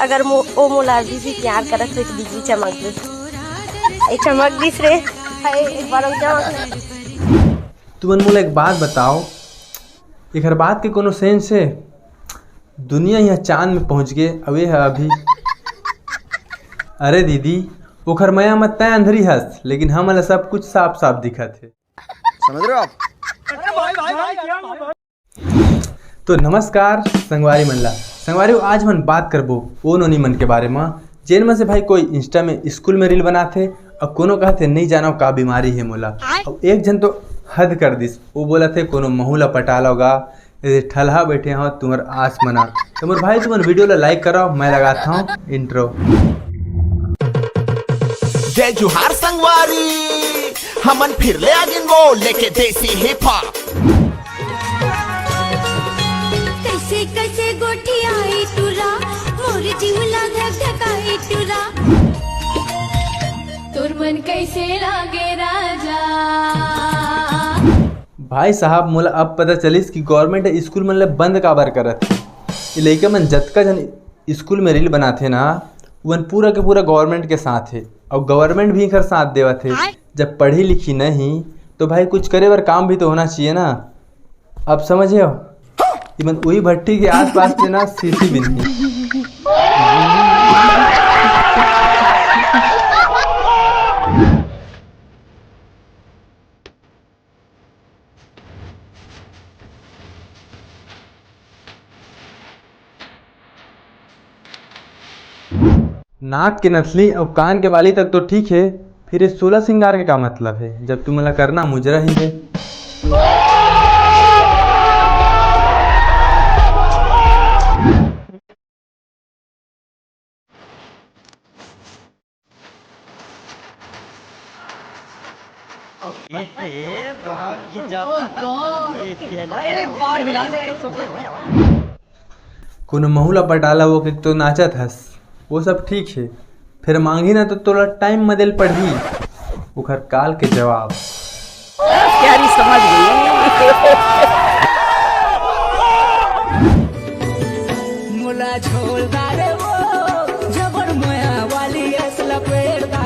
अगर ओ मोला अभी भी प्यार करत हो तो बिजली चमक दे चमक दिस रे एक बार चमक। तुमन मोला एक बात बताओ, एक हर बात के कोनो सेंस है? दुनिया यहाँ चांद में पहुँच गए अवे है अभी। अरे दीदी ओखर मया मत तय अंधरी हंस, लेकिन हम सब कुछ साफ साफ दिखत है। समझ रहे हो आप? तो नमस्कार संगवारी मन ला। संगवारी आज मन बात करबो ओ नोनी मन के बारे में, जेन में से भाई कोई इंस्टा में स्कूल में रील बनाथे और कोनो कहते नहीं जानो का बीमारी है मोला। और एक जन तो हद कर दिस, वो बोला थे कोनो महूला पटाल होगा ठलहा बैठे हो तुम्हार आस मना। तो मोर भाई तुम वीडियो ला लाइक करो, मैं लगाता हूँ इंट्रो। जय जोहार संगवारी, हमन फिर ले आगिन वो लेके देसी हिप हॉप। कैसे कैसे गोठी आई तुरा, मोर जीवला धक धकाई तुरा, तोर मन कैसे लागे राजा। भाई साहब मोला अब पता चलिस कि गवर्नमेंट स्कूल मन ले बंद काबर करत है। ये लइका मन जतका जन स्कूल में रील बनाथे ना, वन पूरा के पूरा गवर्नमेंट के साथ है और गवर्नमेंट भी इनकर साथ देवत है। जब पढ़ी लिखी नहीं तो भाई कुछ करे बर काम भी तो होना चाहिए ना। अब समझे हो, इवन वही भट्टी के आसपास में ना सीसी भी नहीं। नाक के नथली और कान के बाली तक तो ठीक है, फिर ये 16 श्रृंगार के का मतलब है जब तुम मला करना मुजरा ही है। कोनो महूला पटाला वो के तो नाचत हस, वो सब ठीक है, फिर मांगी ना तो तोला टाइम मदेल पढ़ी उखर काल के जवाब। प्यारी समझ मोला छोड़दारे वो जबर मोया वाली असला पेड़दा।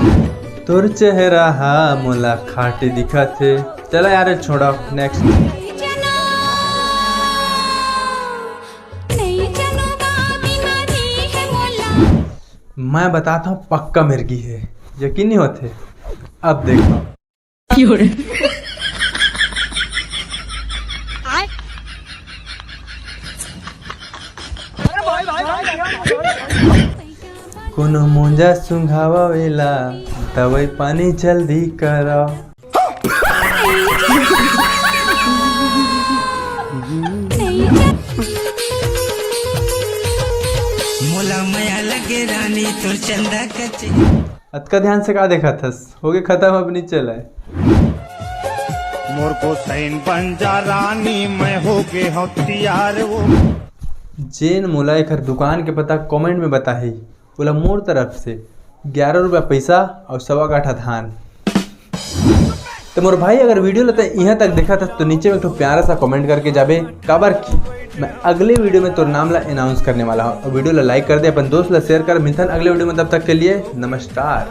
तोर चेहरा हा मोला खाटे दिखत है। चला यार छोड़ा, नेक्स्ट। मैं बताता हूँ पक्का मिर्गी है, यकीन नहीं होते। अब देखो कोनो मुंजा सुंघावा वेला दवाई पानी जल्दी करो। मोला माया लगे रानी तोर चंदा कच्चे। अतका ध्यान से का देखा थस, हो गए खत्म, अब नहीं चला है। मोर को सैन बन जा रानी, मैं हो गए हथियार वो। जेन मोला एक दुकान के पता कमेंट में बता ही, बोला मोर तरफ से 11 रुपया पैसा और 1.25 काठा धान। तो मोर भाई अगर वीडियो लेते यहाँ तक देखा था तो नीचे में एक प्यारा सा कमेंट करके जाबे काबर की मैं अगले वीडियो में तोर नाम ला अनाउंस करने वाला हूँ। और वीडियो ला लाइक कर दे, अपन दोस्त ला शेयर कर। मिलते हैं अगले वीडियो में, तब तक के लिए नमस्कार।